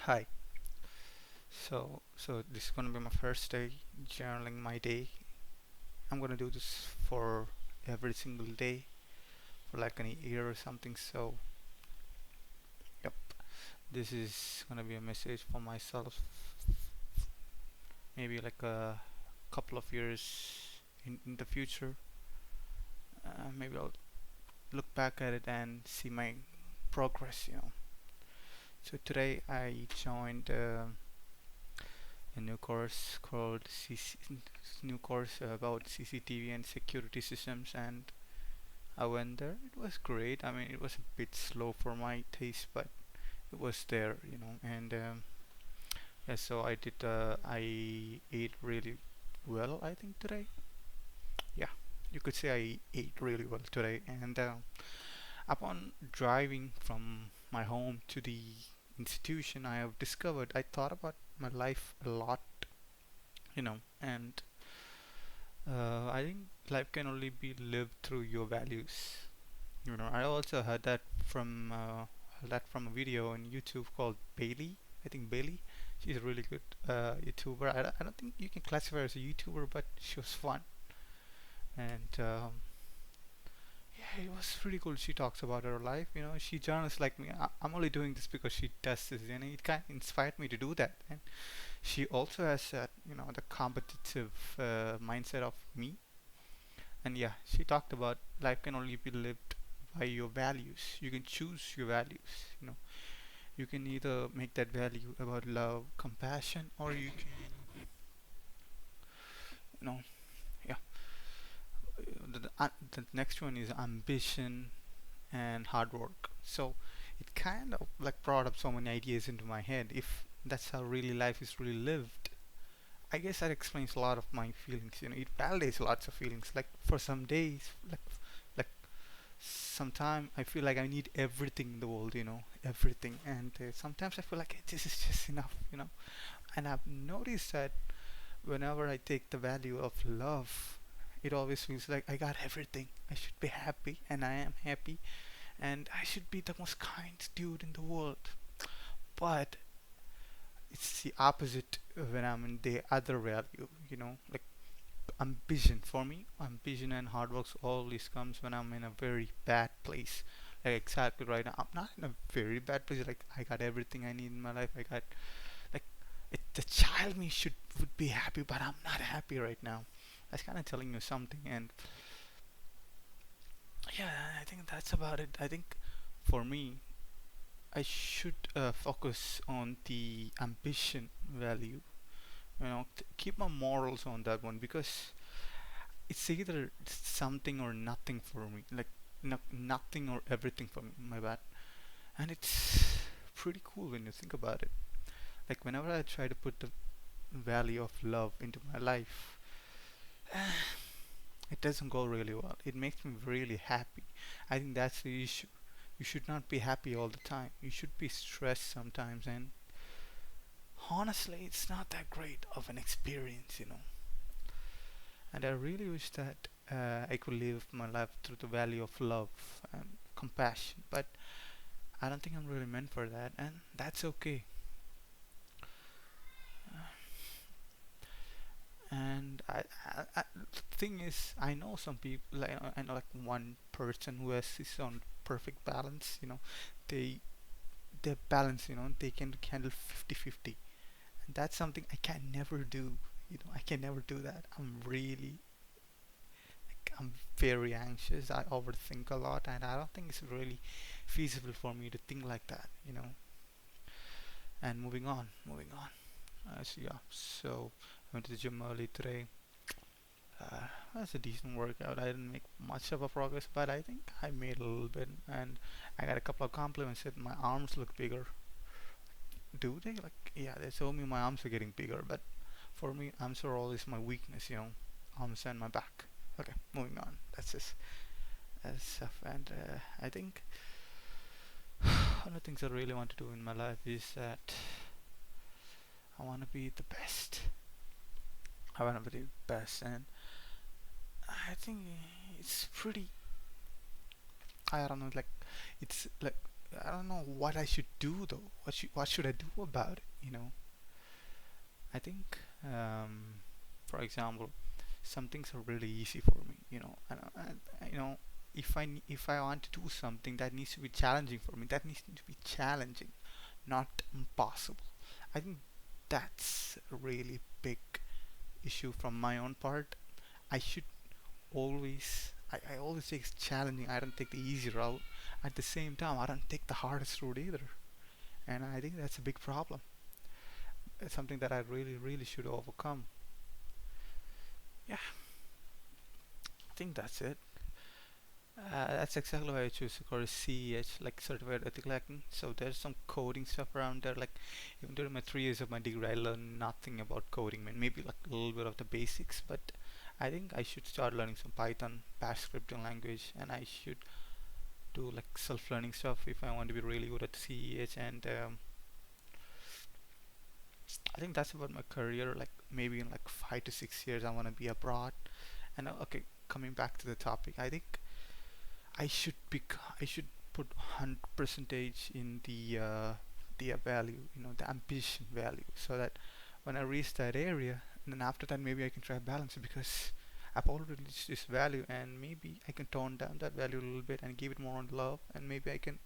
Hi. So this is gonna be my first day journaling my day. I'm gonna do this for every single day for like an year or something. So, yep. This is gonna be a message for myself. Maybe like a couple of years in the future. Maybe I'll look back at it and see my progress. So today I joined a new course called new course about CCTV and security systems, and I went there. It was great. I mean, it was a bit slow for my taste, but it was there. And yeah, so I did. I ate really well, I think today. Yeah, you could say I ate really well today. And upon driving from my home to the institution, I have discovered I thought about my life a lot. And I think life can only be lived through your values. I also heard that from a video on YouTube called Bailey. I think Bailey. She's a really good YouTuber. I don't think you can classify her as a YouTuber, but she was fun. And yeah, it was pretty cool. She talks about her life. She journalists like me. I'm only doing this because she does this, and it kind of inspired me to do that. And she also has the competitive mindset of me. And yeah, she talked about life can only be lived by your values. You can choose your values. You can either make that value about love, compassion, or you can, you know, yeah. The next one is ambition and hard work. So it kind of like brought up so many ideas into my head. If that's how really life is really lived, I guess that explains a lot of my feelings. It validates lots of feelings. Like for some days, like sometimes I feel like I need everything in the world. Everything. And sometimes I feel like this is just enough. And I've noticed that whenever I take the value of love, it always feels like I got everything. I should be happy, and I am happy, and I should be the most kind dude in the world. But it's the opposite when I'm in the other value. Like ambition. For me, ambition and hard work always comes when I'm in a very bad place. Like exactly right now, I'm not in a very bad place. Like I got everything I need in my life. I got like the child me should would be happy, but I'm not happy right now. That's kind of telling you something. And yeah, I think that's about it. I think for me, I should focus on the ambition value. Keep my morals on that one, because it's either something or nothing for me. Like nothing or everything for me. My bad. And it's pretty cool when you think about it. Like whenever I try to put the value of love into my life, it doesn't go really well. It makes me really happy. I think that's the issue. You should not be happy all the time. You should be stressed sometimes, and honestly, it's not that great of an experience. And I really wish that I could live my life through the value of love and compassion, but I don't think I'm really meant for that, and that's okay. And the thing is, I know some people. Like, I know like one person who has his own perfect balance. They they balance. They can handle 50-50, and that's something I can never do. I can never do that. I'm very anxious. I overthink a lot, and I don't think it's really feasible for me to think like that. And moving on. So yeah, so I went to the gym early today. That's a decent workout. I didn't make much of a progress, but I think I made a little bit, and I got a couple of compliments that my arms look bigger. Do they? Like, yeah, they told me my arms are getting bigger, but for me, arms are always my weakness. Arms and my back. Okay, moving on. That's just stuff, and I think one of the things I really want to do in my life is that I want to be the best. I want to be the best, and I think it's pretty. I don't know, like it's like I don't know what I should do though. What should I do about it? I think, for example, some things are really easy for me. If I want to do something that needs to be challenging for me, that needs to be challenging, not impossible. I think that's a really big issue from my own part. I should I always take challenging. I don't take the easy route. At the same time, I don't take the hardest route either. And I think that's a big problem. It's something that I really, really should overcome. Yeah, I think that's it. That's exactly why I choose to call it CEH, like Certified Ethical Hacking. So there's some coding stuff around there. Like even during my 3 years of my degree, I learned nothing about coding, man. Maybe like a little bit of the basics, but I think I should start learning some Python, Bash scripting language, and I should do like self-learning stuff if I want to be really good at CEH. And I think that's about my career. Like maybe in like 5 to 6 years, I want to be abroad. And okay, coming back to the topic, I think I should put 100 percentage in the value, the ambition value, so that when I reach that area, and then after that maybe I can try balance it, because I've already reached this value, and maybe I can tone down that value a little bit and give it more on love, and maybe I can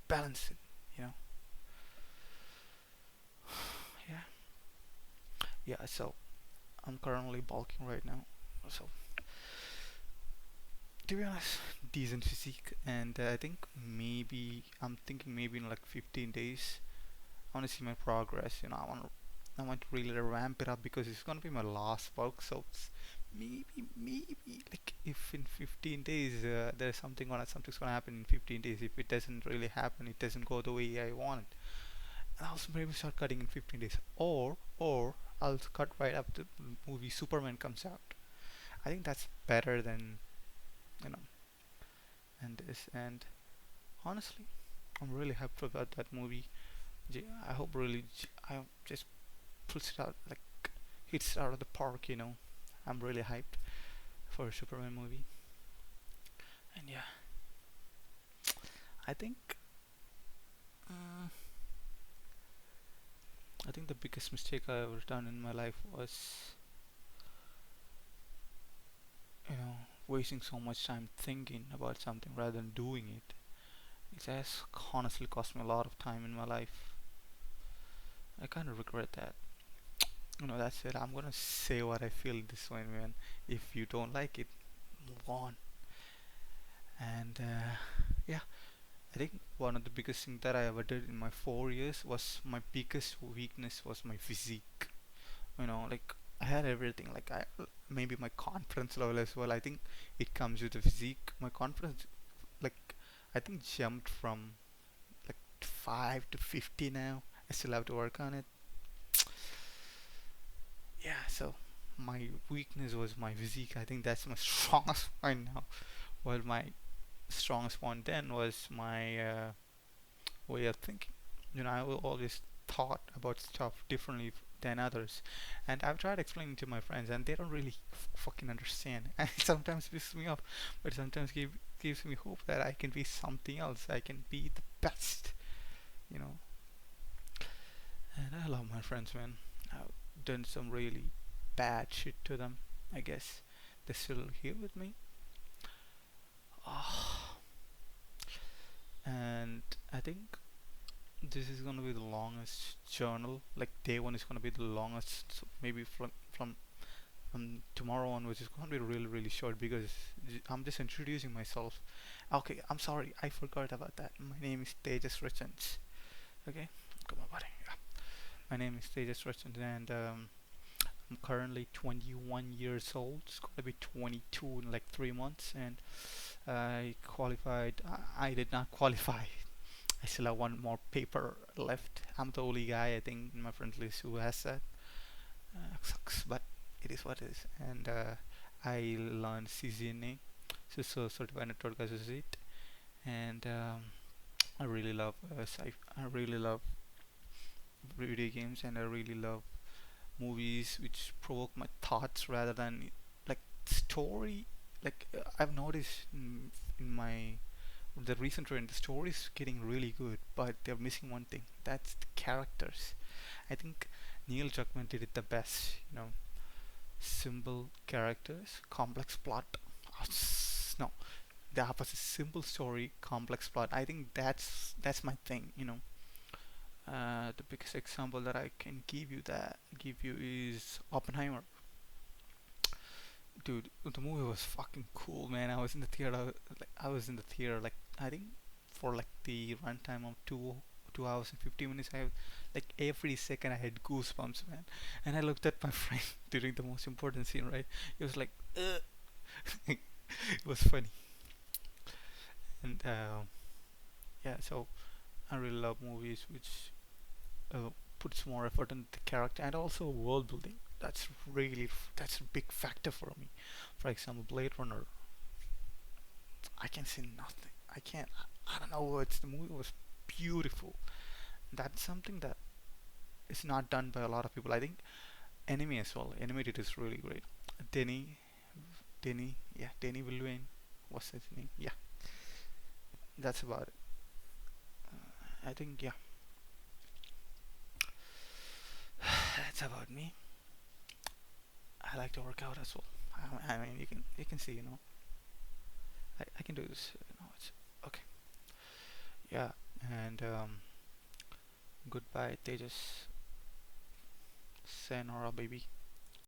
balance it. You know, yeah, yeah. So I'm currently bulking right now, so to be honest, decent physique, and I think maybe I'm thinking maybe in like 15 days I want to see my progress. I want to really ramp it up, because it's gonna be my last bulk. So maybe like if in 15 days there's something's gonna happen in 15 days. If it doesn't really happen, it doesn't go the way I want it, and I'll maybe start cutting in 15 days, or I'll cut right after the movie Superman comes out. I think that's better than you know and this. And honestly, I'm really happy about that movie. I hope really I just puts it out, like hits it out of the park. I'm really hyped for a Superman movie. And yeah, I think uh, I think the biggest mistake I ever done in my life was, you know, wasting so much time thinking about something rather than doing it. It has honestly cost me a lot of time in my life. I kind of regret that. That's it. I'm gonna say what I feel this way, man. If you don't like it, move on. And yeah, I think one of the biggest thing that I ever did in my 4 years was, my biggest weakness was my physique. Like I had everything. Like maybe my confidence level as well. I think it comes with the physique. My confidence, like, I think jumped from like 5 to 50 now. I still have to work on it. Yeah, so my weakness was my physique. I think that's my strongest point now. Well, my strongest point then was my way of thinking. I will always thought about stuff differently than others, and I've tried explaining to my friends, and they don't really fucking understand. And it sometimes pisses me off, but sometimes gives me hope that I can be something else. I can be the best, you know. And I love my friends, man. I've done some really bad shit to them. I guess they're still here with me. Oh, and I think this is gonna be the longest journal. Like day one is gonna be the longest. So maybe from tomorrow on, which is gonna be really really short, because I'm just introducing myself. Okay, I'm sorry, I forgot about that. My name is Tejas Richards. Okay, come on, buddy. Yeah. My name is Tejas Richards, and I'm currently 21 years old. It's gonna be 22 in like 3 months, and I qualified. I did not qualify. I still have one more paper left. I'm the only guy I think in my friend list who has that. Sucks, but it is what it is. And I learned CCNA, so Certified Network Associate, and I really love I really love video games, and I really love movies which provoke my thoughts rather than like story. Like I've noticed in my the recent trend, the story is getting really good, but they're missing one thing. That's the characters. I think Neil Druckmann did it the best. Simple characters, complex plot. No, the opposite. Simple story, complex plot. I think that's my thing. The biggest example that I can give you is Oppenheimer. Dude, the movie was fucking cool, man. I was in the theater like I think for like the runtime of 2 hours and 50 minutes. Like every second I had goosebumps, man. And I looked at my friend during the most important scene, right? It was like, it was funny, and yeah. So I really love movies which uh, puts more effort into the character and also world building. That's a big factor for me. For example, Blade Runner. I can say nothing. I can't. I don't know words. The movie was beautiful. That's something that is not done by a lot of people. I think Enemy as well. Enemy did is really great. Denny, yeah, Denny Villeneuve. What's his name? Yeah, that's about it. I think yeah, that's about me. I like to work out as well. I mean, you can see, I can do this. It's okay. Yeah, and goodbye, Tejas. Sayonara, baby.